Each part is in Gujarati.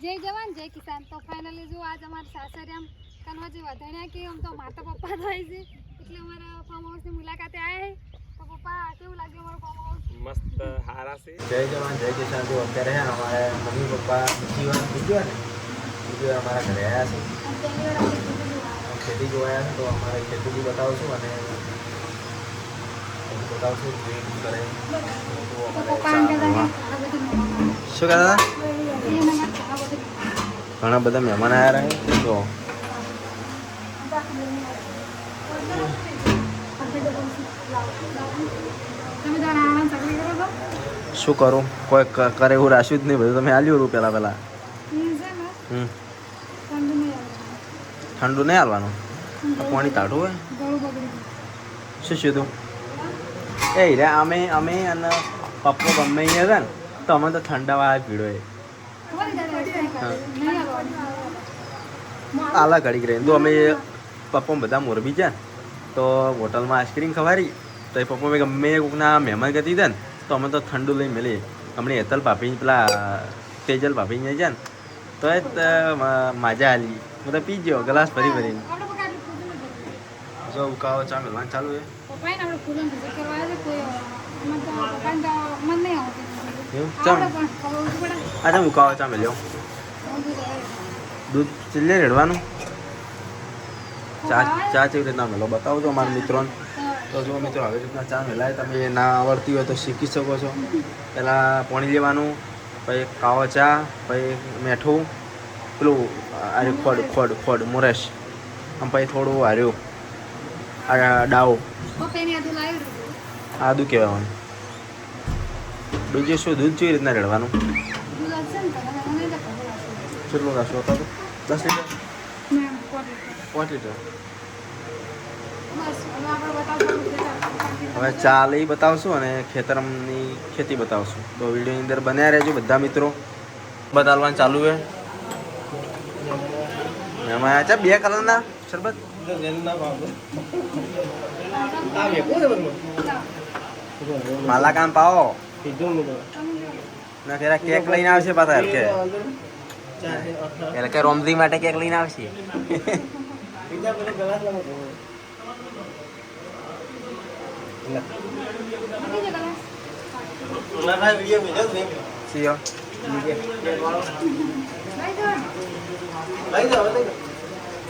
જય જવાન જય કિસાન. તો ફાઇનલી જો આજ અમારા સાસરિયામ કનવાજી વધાણ્યા કે આમ તો માતા પપ્પા થાય છે એટલે અમારા ફાર્મ હાઉસની મુલાકાતે આવ્યા છે. તો પપ્પા કેવું લાગ્યું અમારું ફાર્મ હાઉસ? મસ્ત હારા છે. જય જવાન જય કિસાન. જો અત્યારે હે અમારે મમ્મી પપ્પા બીજી વાર અમારા ઘરે આવ્યા છે. ખેતી જોવા આવ્યા છે તો અમારે ખેતી બી બતાવશું અને બતાવશું કરે શું કહેતા ઘણા બધા મહેમાન આવ્યા રહે તો શું કરું કોઈ કરે એવું રાખ્યું જ નહીં. બધું તમે આલ્યું રૂ પહેલા ઠંડુ નહીં હાલવાનું. પાણી તાઢું હોય શું સીધું એ રે અમે અને પપ્પો ગમે અહીંયા હતા ને તો અમે તો ઠંડાવાળા પીડો એ આલા ઘડીક રહી તો અમે પપ્પો બધા મોરબી છે તો હોટલમાં આઈસ્ક્રીમ ખવારી તો એ પપ્પો મેં ગમે કોકના મહેમાન ગતિ હતા ને તો અમે તો ઠંડુ લઈ મેલી હમણાં હેતલ ભાભી પેલા તેજલ ભાભી જાય છે ને તો એ મજા આલી બધા પી ગયો ગ્લાસ ભરીને જો ઉકાળો ચા મેળવાનું ચાલુ છે. આજે ઉકાળો ચા મેળ્યો દૂધ ચીલે રેડવાનું ચા કેવી રીતના મેળો બતાવજો અમારા મિત્રોને. તો જો મિત્રો આવી રીતના ચા મેળાય તમે ના આવડતી હોય તો શીખી શકો છો. પહેલાં પાણી લેવાનું પછી કાવો ચા પછી મેઠું પેલું આર્યું ખોડ મોરેશ આમ પછી થોડું હાર્યું આ ડાવો આદું કહેવાનું. બીજું શું દૂધ કેવી રીતના રેડવાનું કેટલું રાખશો હતો 10 લીટર 5 લીટર. હવે ચા લઈ બતાવશું અને ખેતરની ખેતી બતાવશું. તો વિડીયોની અંદર બન્યા રહેજો બધા મિત્રો. બતાવવાનું ચાલુ છે. એમાં ચા 2 કલરના શરબત માલા કામ પાવો ના તેરા કેક લઈને આવશે પાછા કે એટલે કે રોમદી માટે કેક લઈને આવશે.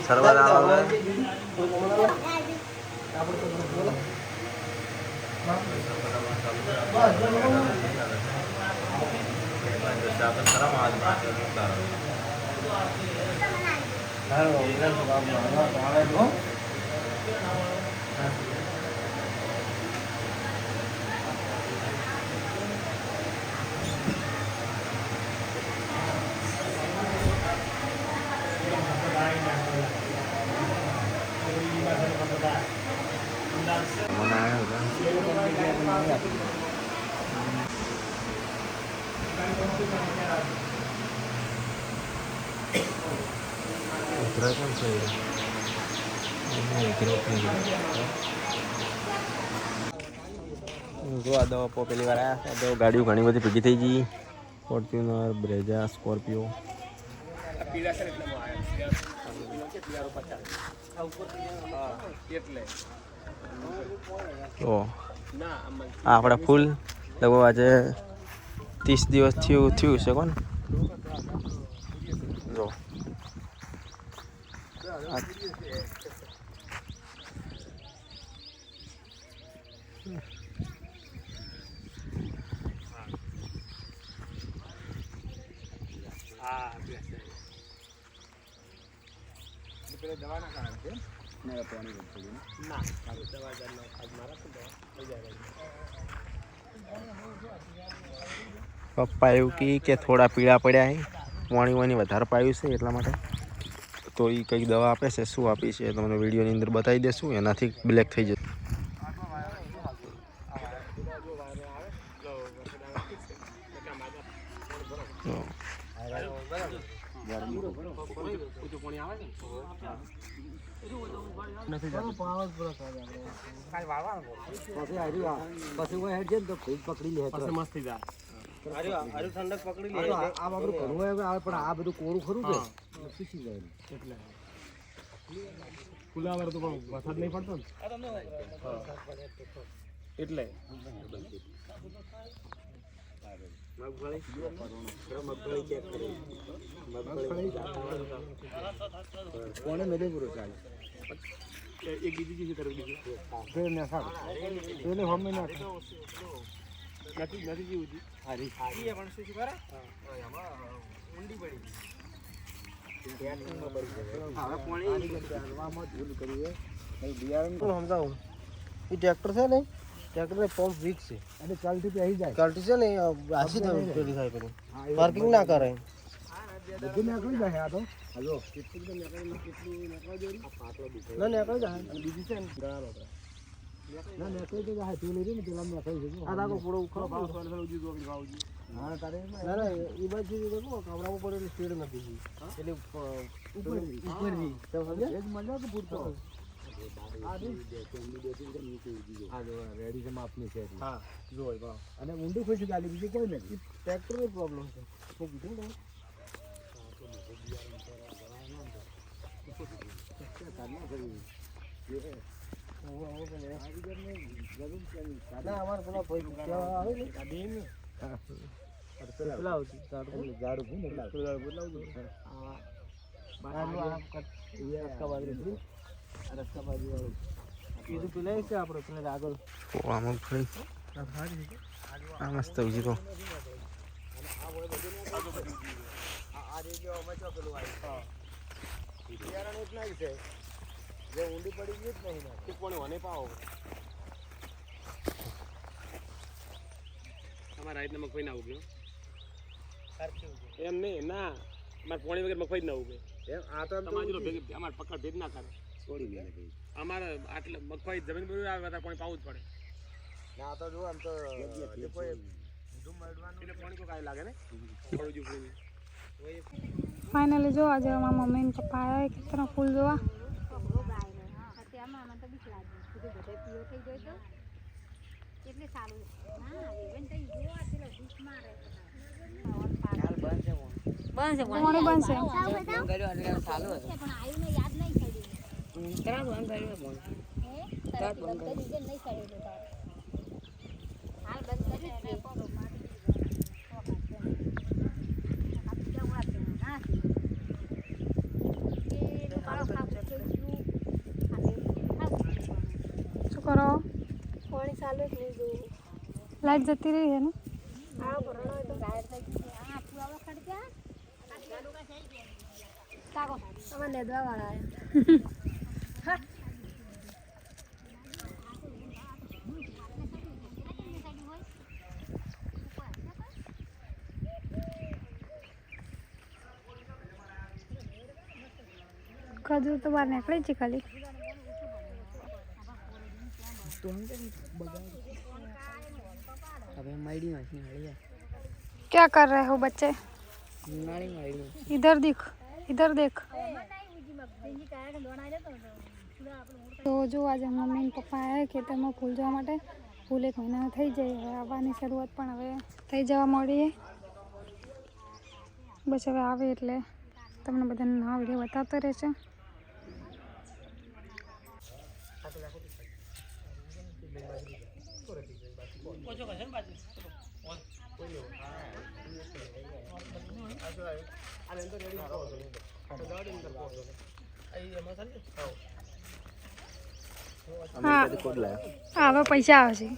શરબત જો આ દવા પહેલી વાર આવ્યા તો ગાડીઓ ઘણી બધી ભેગી થઈ ગઈ. ફોર્ચ્યુનર બ્રેઝા સ્કોર્પિયો તો આપણે ફૂલ લગભગ આજે 30 દિવસ થયું છે કોણ જો દવા ના કારણ છે ના દવા પપ્પા એવું કે થોડા પીળા પડ્યા છે પાણી વધારે પાયું છે એટલા માટે. તો એ કંઈક દવા આપે છે શું આપી છે તમને વિડીયોની અંદર બતાવી દેશું. એનાથી બ્લેક થઈ જશે. પછી પકડી લે મસ્ત થઈ જાય. ઠંડક પકડી લે આ બાબરું ઘણું આવે પણ આ બધું કોરું ખરું કે શીશી જાય એટલે ફુલાવર તો પણ વરસાદ નહીં પડતો ને એટલે કોને મેલે પૂરો ચાલે એક બીજી ચીજ કરવી દીધી ફેર ને સારું એને હમે ના નથી જીવું હતી પણ શું કરે ઊંડી પડી સમજાવું એ ટ્રેક્ટર છે ને ટ્રેક્ટર ને પંપ વીક છે અને ચાલતી પે આવી જાય ચાલતી છે ને આસી પેલી થાય પેલું પાર્કિંગ ના કરે બધું નીકળી જાય આ તો હલો કેટલું નીકળી જાય અને બીજી છે ને ઘણા લોકો ના નીકળી તો જાય પેલી રહી ને પેલા નીકળી જાય આ દાખો પૂરો ઉખડો હા તારે ના ના એ બાજુ દેખો કવડાવવું પડે એટલે સ્પીડ નથી એટલે ઉપર તો સમજે એ જ મળ્યો કે પૂરતો રેડી છે માપની છે હા જો અને ઊંડું ખુશી ગાડી બીજું કોઈ નથી ટ્રેક્ટરનો પ્રોબ્લેમ છે મેં કીધું ને ના અમારે પેલા ભાઈ આવે ને પેલા ઝાડુ રસ્તા બાજુ વાળું કીધું પેલા છે આપણે પેલા આગળ આ મસ્ત બીજી તો ઊંડી પડી ગઈ જ નહીં કોને મને પાવો અમારા રાઈટને મગફળી ના ઉગ્યો એમ નહીં ના અમારે પોણી વગર મગફળી ના ઉગે એમ આ તો તમારી અમારે પકડ ભેદ ના કરે છોડી દે અમારે આટલે મગફળી જમીન બધું આવે બધા પાણી પાવું જ પડે ના તો જો આમ તો કોઈ એટલે પાણી તો કાંઈ લાગે ને પડું જ ફાઇનલી જો આજે મારા મમ્મી ને પપ્પા આવ્યા ખેતરમાં ફૂલ જોવા પાણી બનશે શું કરો લાઈટ જતી રહી છે ને ખજૂર તો બહાર નીકળી છે ખાલી क्या कर रहे हो बच्चे इधर देख તો જો આજે મમ્મી ને પપ્પા આવ્યા ખેતરમાં ફૂલ જોવા માટે ફૂલ 1 મહિના થઈ જાય હવે આવવાની શરૂઆત પણ હવે થઈ જવા મળી બસ હવે આવે એટલે તમને બધાને નવા વિડીયો બતાવતો રહેશે હા હવે પૈસા આવશે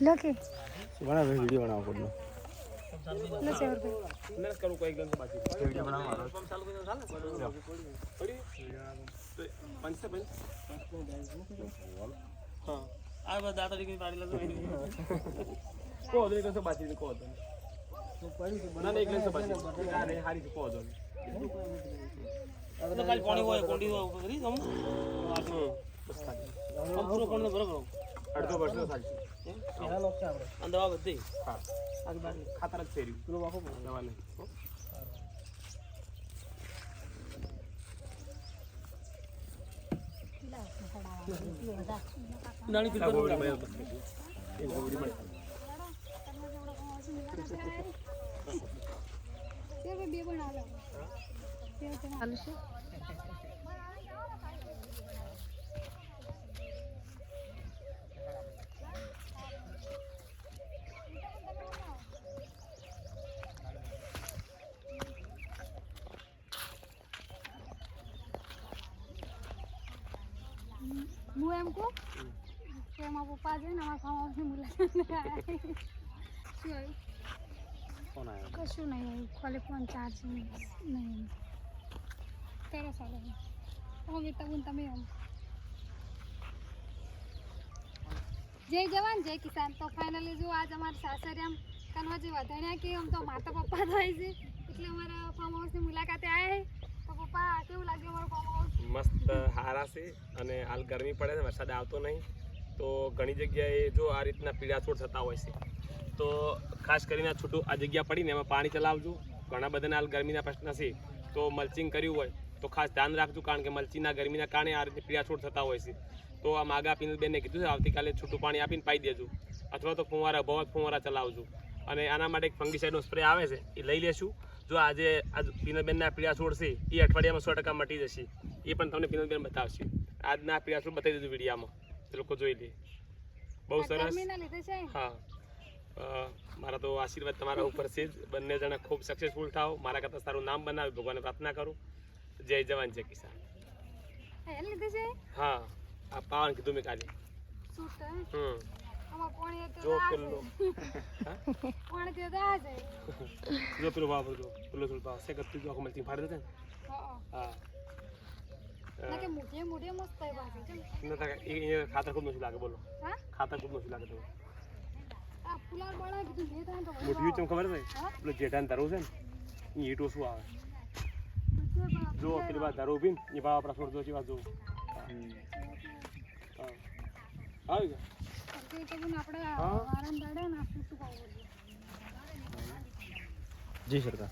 લો કે બનાવો વિડીયો બનાવો કોડનો લો સેવરભાઈ મેં કરું કોઈ ગન બાકી વિડીયો બનાવો હા આ બધા દાતા દીકરી પાડી લેજો કો દે કસો બાકી કો દે ના એક લેસો બાકી આ રે હારી કો દો તો કાલ પાણી હોય કોંડી હોય ઉપર કરી દમ બસ થાય પૂરો કોણ બરાબર અડધો વર્ષનો થાય છે એના લોક છે આપણે અંદવા બધી હા આ બાર ખાતર જ ફેર્યું પૂરો વાખો દવા નહીં નાની પીલા ગોળી એક ગોળી મળે વર્ષની મુલાકાતે આયા છે બે બનાવ લો બે ચાલુ છે હું એમ કહું કે મારા પપ્પા છે ને અમારા ફાર્મ હાઉસની મુલાકાતે આવ્યા શું આવ્યું કોણ આવ્યો કશું નહીં આવ્યું ખાલી ફોન ચાર્જ નહીં કરો ચાલો હવે તમે આમ જય જવાન જય કિસાન તો ફાઇનલી જો આજ અમારા સાસરિયામ કનવાજી વધાણ્યા કે આમ તો માતા પપ્પા થાય છે એટલે અમારા ફાર્મ હાઉસની મુલાકાતે આવ્યા છે તો પપ્પા કેવું લાગ્યું અમારું ફાર્મ હાઉસ મસ્ત હારા છે અને હાલ ગરમી પડે છે વરસાદ આવતો નહીં તો ઘણી જગ્યાએ જો આ રીતના પીળા છોડ થતા હોય છે તો ખાસ કરીને છૂટું આ જગ્યા પડીને એમાં પાણી ચલાવજો ઘણા બધાને હાલ ગરમીના પ્રશ્ન છે તો મલ્ચિંગ કર્યું હોય તો ખાસ ધ્યાન રાખજો કારણ કે મલ્ચિંગના ગરમીના કારણે આ રીતે પીળા છોડ થતા હોય છે તો આ માગા પિનલબેનને કીધું છે આવતીકાલે છૂટું પાણી આપીને પાઈ દેજો અથવા તો ફુવારા બહુ ફુવારા ચલાવજો અને આના માટે એક ફંગીસાઇડનો સ્પ્રે આવે છે એ લઈ લેશું જો આજે પિનલબેનના પીળા છોડ છે એ અઠવાડિયામાં 100% મટી જશે એ પણ તમને પિનલબેન બતાવશે આજના પીળા છોડ બતાવી દીધું વિડીયામાં એ લોકો જોઈ લે બહુ સરસ ગરમીના લીધે છે હા મારા તો આશીર્વાદ તમારા ઉપર છે જ બંને જણા ખૂબ સક્સેસફુલ થાઓ મારા કરતાં સારું નામ બનાવે ભગવાનને પ્રાર્થના કરું જય જવાન જય કિસાન એ લીધે છે હા આ પાવન કીધું મેં કાલે સૂટ અમાર પાણી તો જો પેલો પાણી તો દા છે જો પેલો ભાવ જો પેલો થોડું ભાવ છે કરતી જો મલતી ફાડી દેતા હા હા ના કે મોઢે મોઢે મસ્ત થાય બાકી છે ન તા એ ખાતર ખૂબ નથી લાગે બોલો હા ખાતર ખૂબ નથી લાગે તો આ ફુલાર બળા કીધું જે થાય તો મોટી તમને ખબર છે પેલો જેઠાન ધરવું છે ને એ ઈટો શું આવે જો પેલી વાત ધરો ઉભી ને એ ભાવ આપણા છોડ જો છે વાત જો હા આવી ગયા તો આપણે વારંદાડે ના શું શું જી સરકાર